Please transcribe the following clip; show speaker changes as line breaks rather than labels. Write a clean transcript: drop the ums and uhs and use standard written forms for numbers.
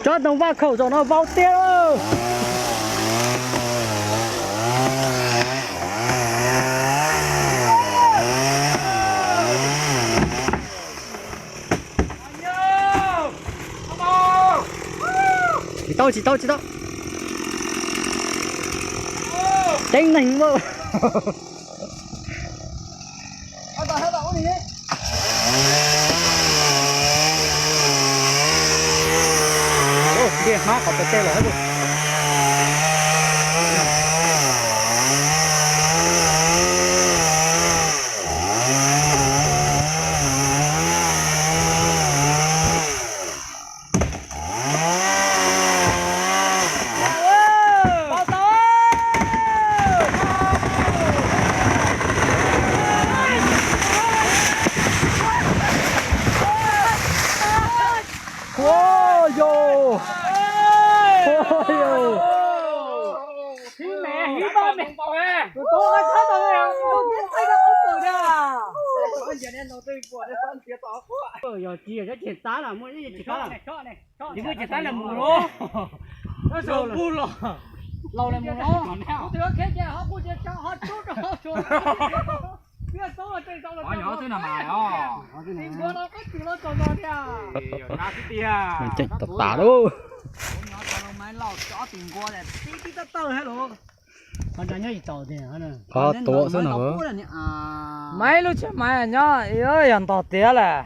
cho nó vào khẩu cho nó vào tiêu. Chỉ tao tranh nành vô. Kia má có cái tên là hết rồi. Giờ chỉ ở cái chuyện tá là mỗi cái chuyện tá là chỉ có chuyện tá là mù lố, nó sầu mù lố, lâu là mù lố, tôi có khét ra họ mua chuyện cho họ chút rồi họ chút, biết số là trên số là họ nhỏ thế nào mà đó, tiền bữa nó có chuyện nó còn gì à, na cái tia, chạy tập tả đâu, nó còn mấy lò chó tiền qua này, tí tát tơ hết luôn. Con nhớ gì tàu thì hả nè?
Có tổ số nào?
Mấy lúc trước mày nhá, ơi, ăn tàu tía là.